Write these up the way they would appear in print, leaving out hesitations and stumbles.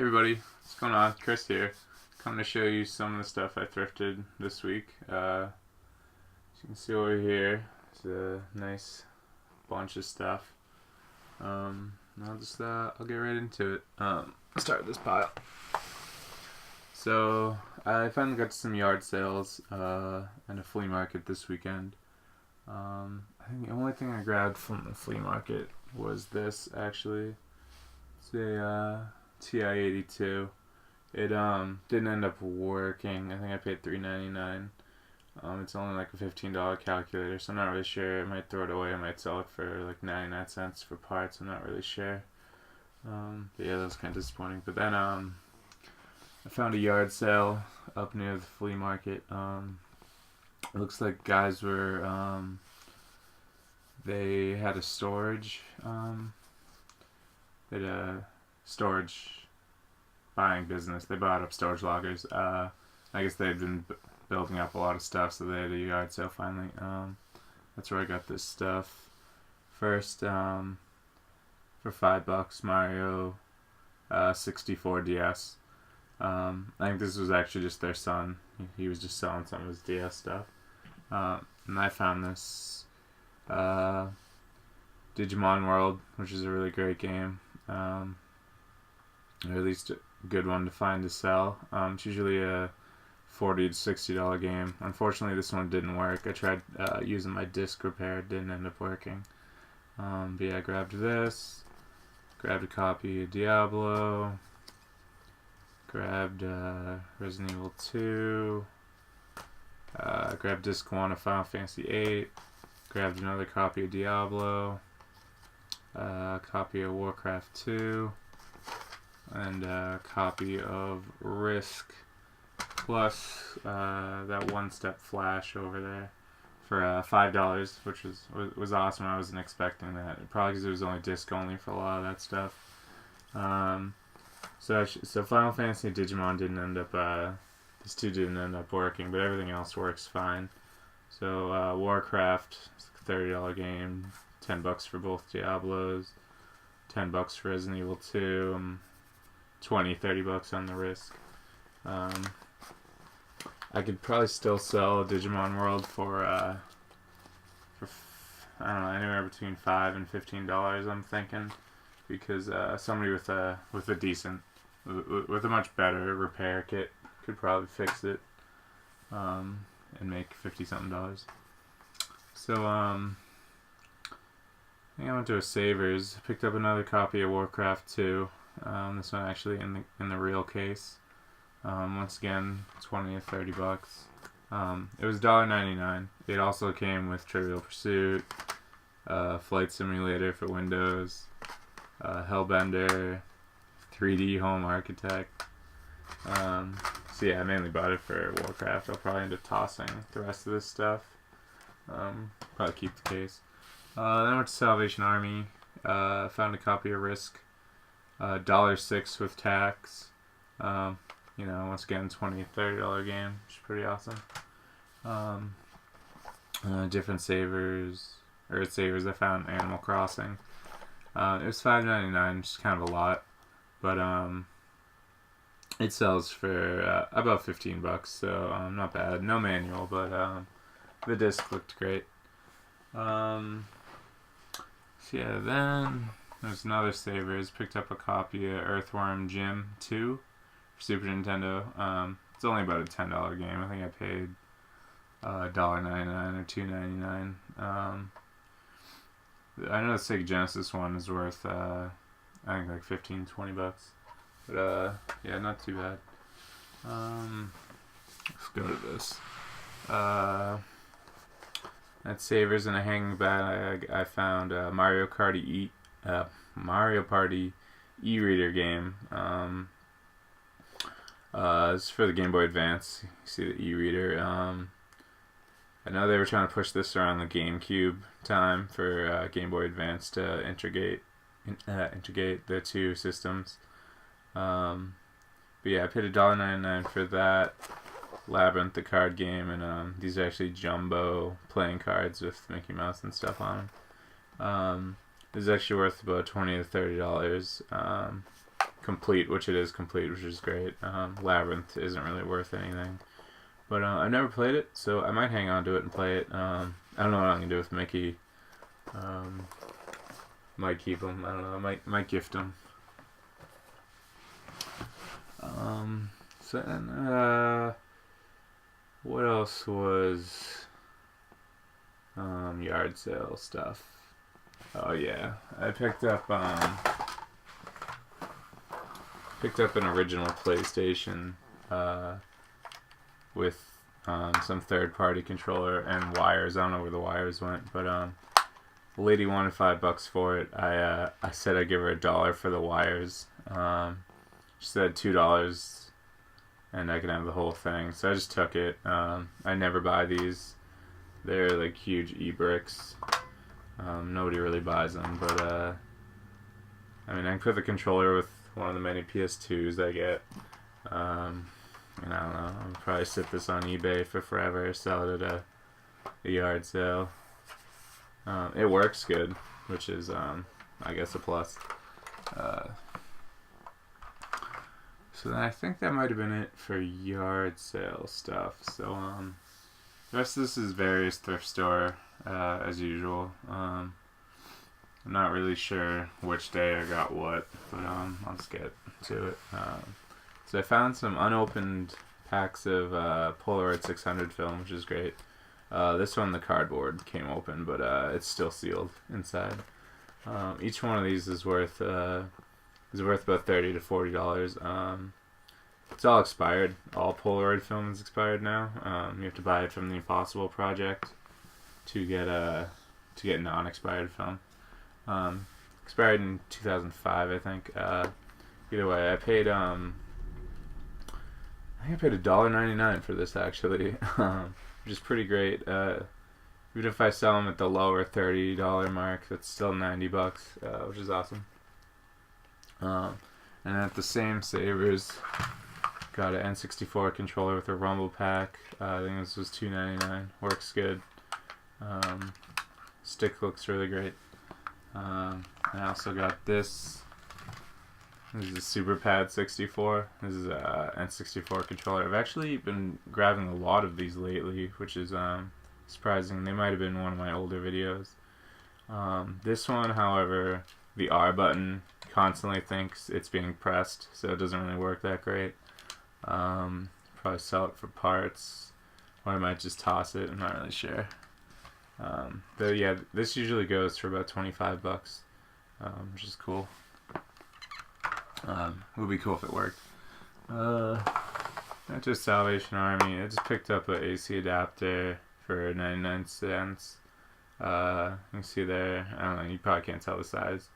Hey everybody, what's going on? Chris here. Coming to show you some of the stuff I thrifted this week. As you can see over here, it's a nice bunch of stuff. I'll get right into it. Start with this pile. So I finally got to some yard sales and a flea market this weekend. I think the only thing I grabbed from the flea market was this actually. It's a TI-82. It didn't end up working. I think I paid $3.99. It's only like a $15 calculator, so I'm not really sure. I might throw it away. I might sell it for like 99 cents for parts. I'm not really sure. But yeah, that was kind of disappointing. But then I found a yard sale up near the flea market. It looks like guys were they had a storage. They had a storage buying business. They bought up storage lockers. I guess they'd been building up a lot of stuff, so they had a yard sale finally. That's where I got this stuff. First, for $5, Mario 64 DS. I think this was actually just their son. He was just selling some of his DS stuff. And I found this Digimon World, which is a really great game. Or at least a good one to find to sell. It's usually a $40 to $60 game. Unfortunately, this one didn't work. I tried using my disc repair. It didn't end up working. But yeah, I grabbed this. Grabbed a copy of Diablo. Grabbed Resident Evil 2. Grabbed disc 1 of Final Fantasy 8. Grabbed another copy of Diablo. A copy of Warcraft 2. And a copy of Risk, plus that One-Step Flash over there for $5, which was awesome. I wasn't expecting that, probably because it was only disc only for a lot of that stuff. So Final Fantasy and Digimon didn't end up these two didn't end up working, but everything else works fine. So Warcraft, it's like a $30 game, $10 for both Diablos, $10 for Resident Evil 2. $20-$30 on the Risk. I could probably still sell Digimon World for I don't know, anywhere between $5 and $15. I'm thinking, because somebody with a decent, with a much better repair kit could probably fix it and make $50-something. So I think I went to a Savers, picked up another copy of Warcraft II. This one actually in the real case. Once again, $20 to $30. It was $1.99. It also came with Trivial Pursuit, Flight Simulator for Windows, Hellbender, 3D Home Architect. So yeah, I mainly bought it for Warcraft. I'll probably end up tossing the rest of this stuff. Probably keep the case. Then I went to Salvation Army. Found a copy of Risk. $1.06 with tax. Once again, $20 to $30 game, which is pretty awesome. Different savers, Earth Savers. I found Animal Crossing. It was $5.99, which is kind of a lot, but it sells for about $15, so not bad. No manual, but the disc looked great. So yeah, then there's another Savers. Picked up a copy of Earthworm Jim 2 for Super Nintendo. It's only about a $10 game. I think I paid $1.99 or $2.99. I know the Sega Genesis one is worth I think like $15-$20. But yeah, not too bad. Let's go to this. At Savers in a hanging bag, I found Mario Party e-reader game. It's for the Game Boy Advance. You see the e-reader. I know they were trying to push this around the GameCube time for Game Boy Advance to integrate the two systems. But yeah, I paid $1.99 for that. Labyrinth, the card game, and these are actually jumbo playing cards with Mickey Mouse and stuff on them. This is actually worth about $20 to $30. complete, which it is complete, which is great. Labyrinth isn't really worth anything. But I've never played it, so I might hang on to it and play it. I don't know what I'm going to do with Mickey. Might keep him. I don't know. Might gift him. So then, what else was yard sale stuff? Oh yeah, I picked up an original PlayStation with some third-party controller and wires. I don't know where the wires went, but the lady wanted $5 for it. I said I'd give her $1 for the wires. She said $2, and I can have the whole thing. So I just took it. I never buy these. They're like huge e-bricks. Nobody really buys them, but I mean, I can put the controller with one of the many PS2s I get. And I don't know. I'll probably sit this on eBay for forever. Sell it at a yard sale. It works good, which is I guess a plus. So then I think that might have been it for yard sale stuff. So the rest of this is various thrift store as usual. I'm not really sure which day I got what, but I'll just get to it. So I found some unopened packs of Polaroid 600 film, which is great. This one, the cardboard came open, but it's still sealed inside. Each one of these is worth about $30 to $40. It's all expired. All Polaroid film is expired now. You have to buy it from the Impossible Project to get non-expired film. Expired in 2005, I think. Either way, I paid $1.99 for this actually, which is pretty great. Even if I sell them at the lower $30 mark, that's still $90, which is awesome. And at the same Savers, got an N64 controller with a rumble pack. I think this was $2.99. Works good. Stick looks really great. I also got this. This is a Super Pad 64. This is a N64 controller. I've actually been grabbing a lot of these lately, which is surprising. They might have been one of my older videos. This one, however, the R button constantly thinks it's being pressed, so it doesn't really work that great. Probably sell it for parts, or I might just toss it. I'm not really sure. But yeah, this usually goes for about $25, which is cool. It would be cool if it worked. Not just Salvation Army. I just picked up an AC adapter for 99 cents. You can see there. I don't know. You probably can't tell the size.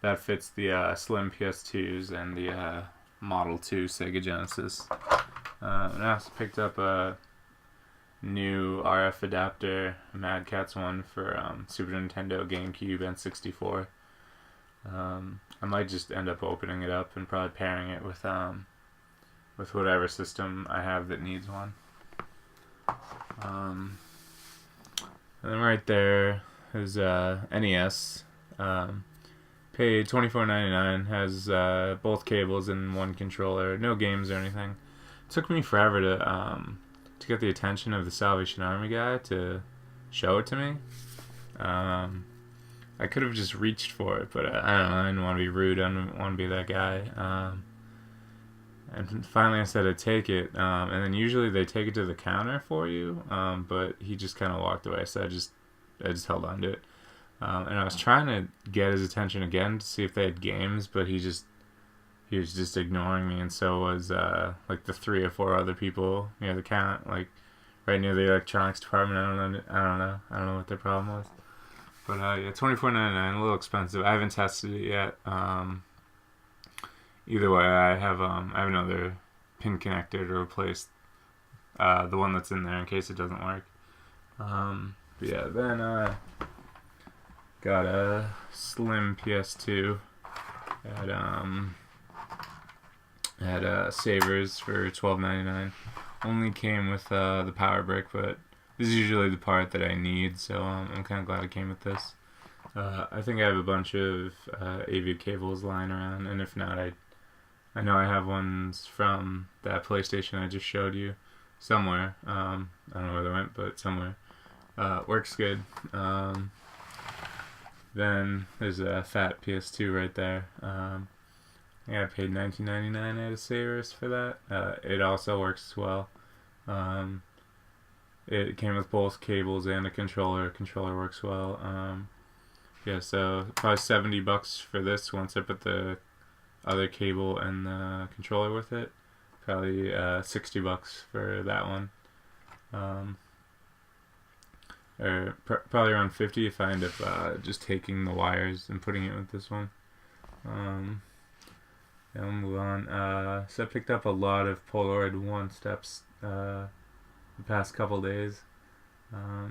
That fits the slim PS2s and the Model 2 Sega Genesis. And I also picked up a new RF adapter, a Mad Catz one for Super Nintendo, GameCube, and 64. I might just end up opening it up and probably pairing it with whatever system I have that needs one. And then right there is NES. Paid $24.99. Has both cables and one controller. No games or anything. It took me forever to get the attention of the Salvation Army guy to show it to me. I could have just reached for it, but I don't know. I didn't want to be rude. I didn't want to be that guy. And finally, I said I'd take it. And then usually they take it to the counter for you. But he just kind of walked away, so I just held on to it. And I was trying to get his attention again to see if they had games, but he was just ignoring me, and so was like the 3 or 4 other people near the count, like right near the electronics department. I don't know what their problem was. But yeah, $24.99, a little expensive. I haven't tested it yet. Either way, I have another pin connector to replace the one that's in there in case it doesn't work. But yeah, then got a slim PS2 at Savers for $12.99. Only came with the power brick, but this is usually the part that I need, so I'm kind of glad it came with this. I think I have a bunch of AV cables lying around, and if not, I know I have ones from that PlayStation I just showed you somewhere. I don't know where they went, but somewhere. Works good. Then there's a fat PS2 right there. Yeah, I paid $19.99 at a Savers for that. It also works as well. It came with both cables and a controller. Controller works well. Yeah, so probably $70 for this once I put the other cable and the controller with it. Probably $60 for that one. Or probably around 50 if I end up just taking the wires and putting it with this one. Then we'll move on. So I picked up a lot of Polaroid One-Steps the past couple days. I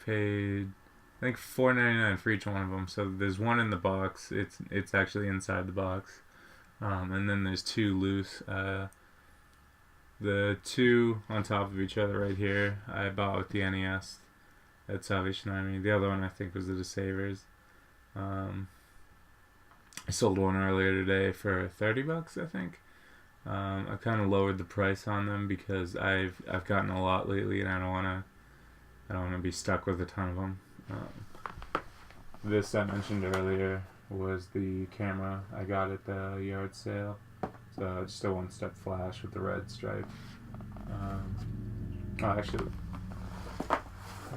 paid, I think, $4.99 for each one of them. So there's one in the box. It's actually inside the box. And then there's two loose. The two on top of each other right here, I bought with the NES at Salvation Army. The other one I think was at the Savers. I sold one earlier today for $30, I think. I kind of lowered the price on them because I've gotten a lot lately, and I don't wanna be stuck with a ton of them. This I mentioned earlier was the camera I got at the yard sale. So just a one-step flash with the red stripe. Actually,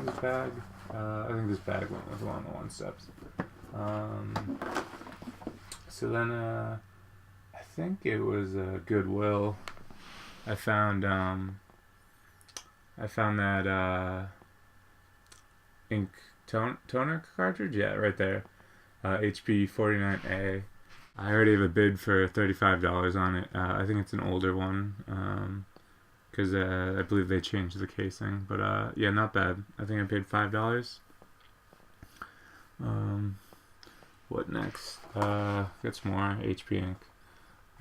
this bag. I think this bag went with one of the one-steps. So then, I think it was Goodwill. I found that ink toner cartridge. Yeah, right there. HP 49A. I already have a bid for $35 on it. I think it's an older one, because I believe they changed the casing. But yeah, not bad. I think I paid $5. What next? Got some more HP ink.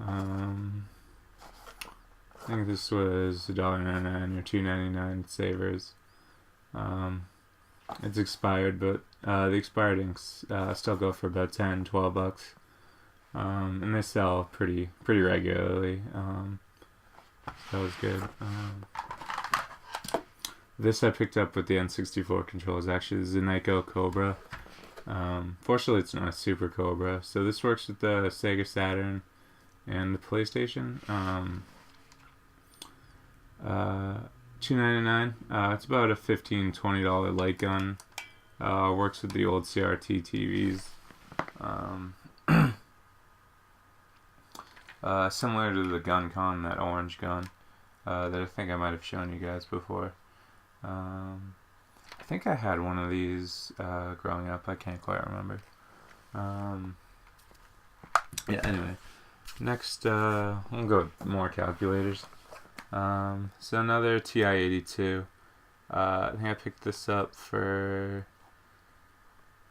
I think this was $1.99 or $2.99 at Savers. It's expired, but the expired inks still go for about $10-12. And they sell pretty regularly. That was good. This I picked up with the N64 controllers. Actually, this is a Nyko Cobra. Fortunately, it's not a Super Cobra. So this works with the Sega Saturn and the PlayStation. $2.99. It's about a $15-$20 light gun. Works with the old CRT TVs. Similar to the GunCon, that orange gun that I think I might have shown you guys before. I think I had one of these growing up. I can't quite remember. Yeah, anyway. Next, we'll go with more calculators. So another TI-82. I think I picked this up for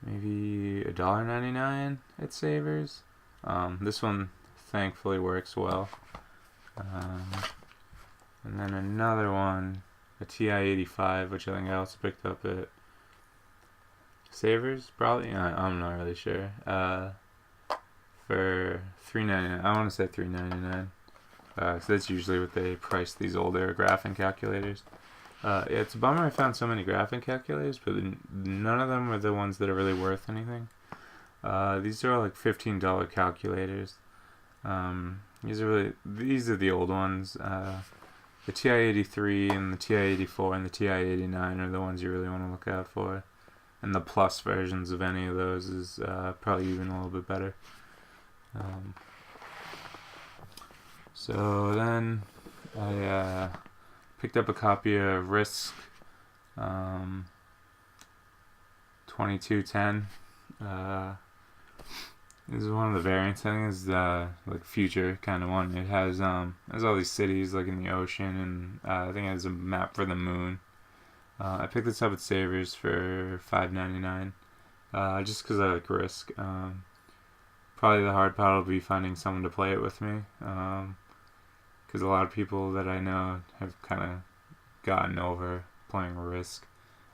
maybe $1.99 at Savers. This one thankfully works well. And then another one, a TI-85, which I think I also picked up at Savers, probably. I'm not really sure. For $3.99. I want to say $3.99. So that's usually what they price these older graphing calculators. Yeah, it's a bummer I found so many graphing calculators, but none of them are the ones that are really worth anything. These are all like $15 calculators. These are the old ones. The TI-83 and the TI-84 and the TI-89 are the ones you really want to look out for. And the plus versions of any of those is probably even a little bit better. So then I picked up a copy of Risk 2210. This is one of the variants. I think it's like future kind of one. It has all these cities like in the ocean, and I think it has a map for the moon. I picked this up at Savers for $5.99, just because I like Risk. Probably the hard part will be finding someone to play it with me, because a lot of people that I know have kind of gotten over playing Risk.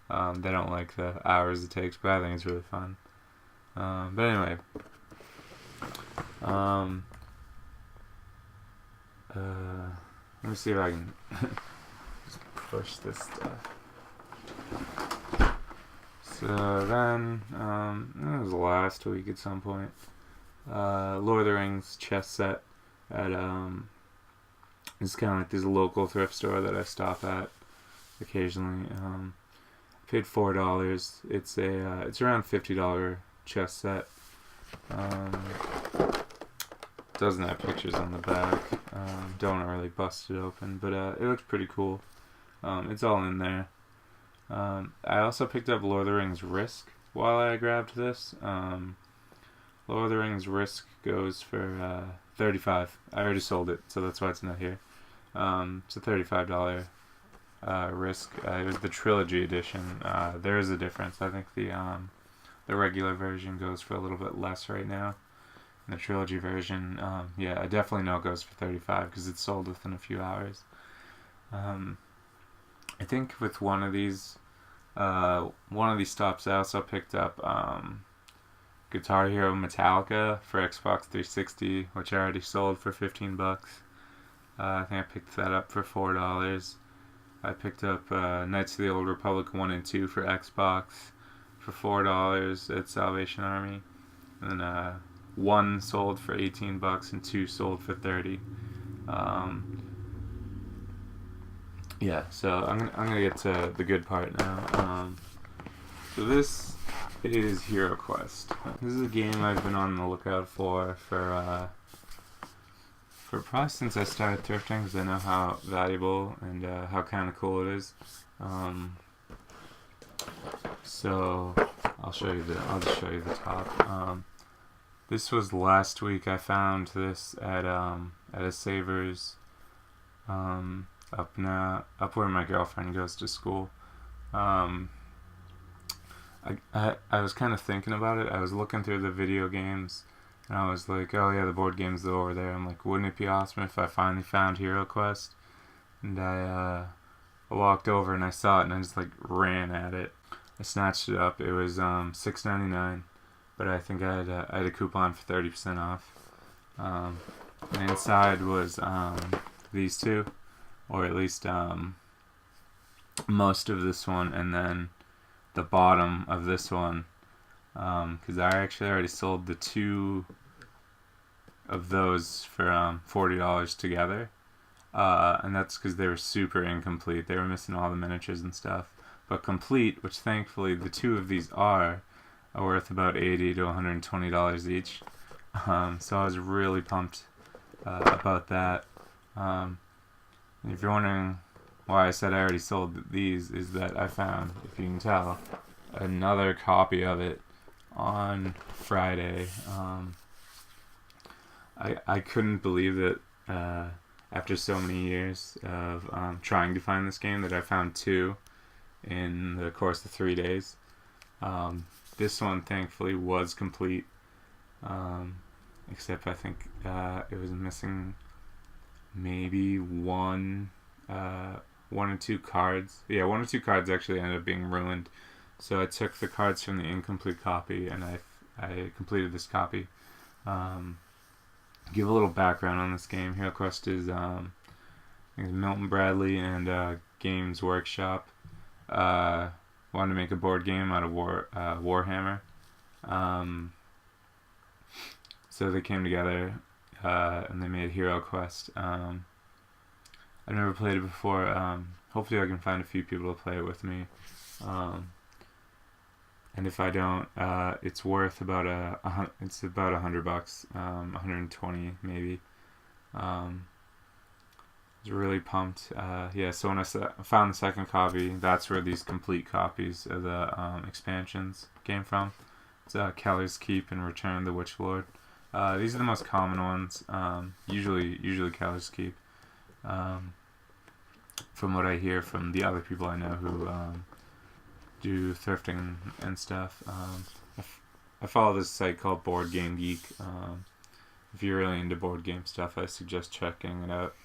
They don't like the hours it takes, but I think it's really fun. But anyway, Let me see if I can just push this stuff. So then, it was last week at some point. Lord of the Rings chess set at it's kind of like this local thrift store that I stop at occasionally. Paid $4. It's around $50 chess set. Doesn't have pictures on the back. Don't really bust it open, but it looks pretty cool. It's all in there. I also picked up Lord of the Rings Risk while I grabbed this. Lord of the Rings Risk goes for $35. I already sold it, so that's why it's not here. It's a $35 Risk. It was the trilogy edition. There is a difference. I think the regular version goes for a little bit less right now. And the trilogy version, yeah, I definitely know it goes for $35 because it's sold within a few hours. I think with one of these stops, I also picked up Guitar Hero Metallica for Xbox 360, which I already sold for $15. I think I picked that up for $4. I picked up Knights of the Old Republic 1 and 2 for Xbox for $4 at Salvation Army. And then 1 sold for $18 and 2 sold for $30. Yeah, so I'm gonna get to the good part now. So this is Heroquest. This is a game I've been on the lookout for probably since I started thrifting, because I know how valuable and how kind of cool it is. So I'll just show you the top. This was last week. I found this at a Savers up where my girlfriend goes to school. I was kind of thinking about it. I was looking through the video games, and I was like, oh yeah, the board games are over there. I'm like, wouldn't it be awesome if I finally found Heroquest? And I walked over and I saw it, and I just like ran at it. I snatched it up. It was $6.99, but I think I had a coupon for 30% off. And inside was these two, or at least most of this one, and then the bottom of this one, because I actually already sold the 2 of those for $40 together, and that's because they were super incomplete. They were missing all the miniatures and stuff, but complete, which thankfully the 2 of these are worth about $80 to $120 each. So I was really pumped about that. If you're wondering why I said I already sold these, is that I found, if you can tell, another copy of it on Friday. I couldn't believe that after so many years of trying to find this game, that I found 2 in the course of 3 days. This one thankfully was complete, except I think it was missing maybe one or 2 cards. Yeah, 1 or 2 cards actually ended up being ruined. So I took the cards from the incomplete copy, and I completed this copy. Give a little background on this game. Heroquest is Milton Bradley and Games Workshop wanted to make a board game out of Warhammer. So they came together and they made Heroquest. I've never played it before. Hopefully I can find a few people to play it with me. And if I don't, it's worth about it's about $100, 120 maybe. I was really pumped. Yeah, so when I found the second copy, that's where these complete copies of the expansions came from. It's Kellar's Keep and Return of the Witch Lord. These are the most common ones. Usually Kellar's Keep. From what I hear from the other people I know who do thrifting and stuff. I follow this site called Board Game Geek. If you're really into board game stuff, I suggest checking it out.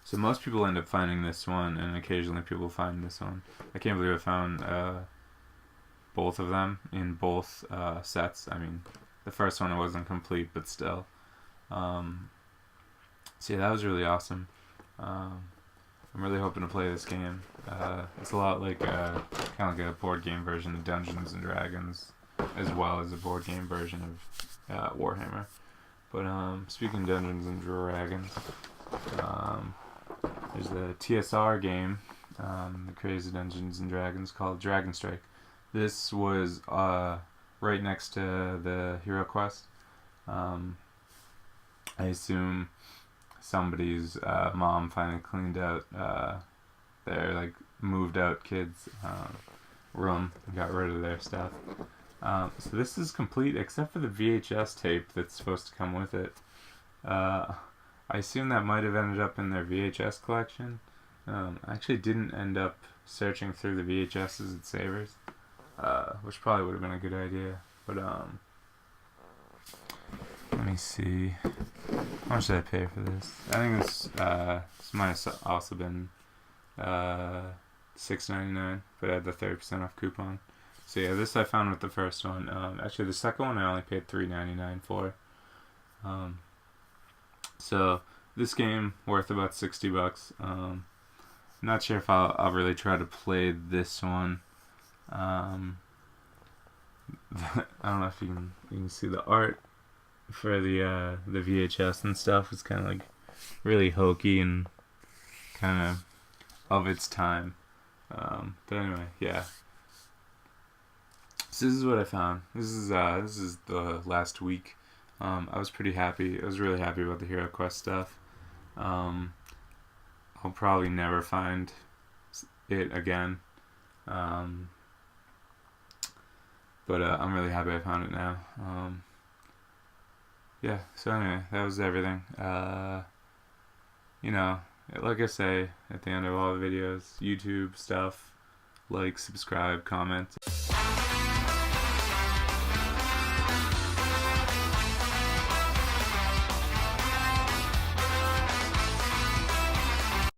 So most people end up finding this one, and occasionally people find this one. I can't believe I found both of them in both sets. I mean, the first one it wasn't complete, but still. So yeah, that was really awesome. I'm really hoping to play this game. It's a lot like kind of like a board game version of Dungeons and Dragons, as well as a board game version of Warhammer. But speaking of Dungeons and Dragons, there's the TSR game, the Crazy Dungeons and Dragons, called Dragon Strike. This was right next to the Heroquest. I assume somebody's mom finally cleaned out their like moved out kids' room and got rid of their stuff. So this is complete except for the VHS tape that's supposed to come with it. I assume that might have ended up in their VHS collection. I actually didn't end up searching through the VHSs at Savers, which probably would have been a good idea. But let me see. How much did I pay for this? I think this might have also been $6.99, but I had the 30% off coupon. So yeah, this I found with the first one. Actually, the second one I only paid $3.99 for. So this game worth about $60. I'm not sure if I'll really try to play this one. I don't know if you can see the art for the VHS and stuff. It's kind of like really hokey and kind of its time. But anyway, yeah. So this is what I found. This is the last week. I was pretty happy. I was really happy about the Heroquest stuff. I'll probably never find it again. But I'm really happy I found it now. Yeah, so anyway, that was everything. You know, like I say at the end of all the videos, YouTube stuff, like, subscribe, comment.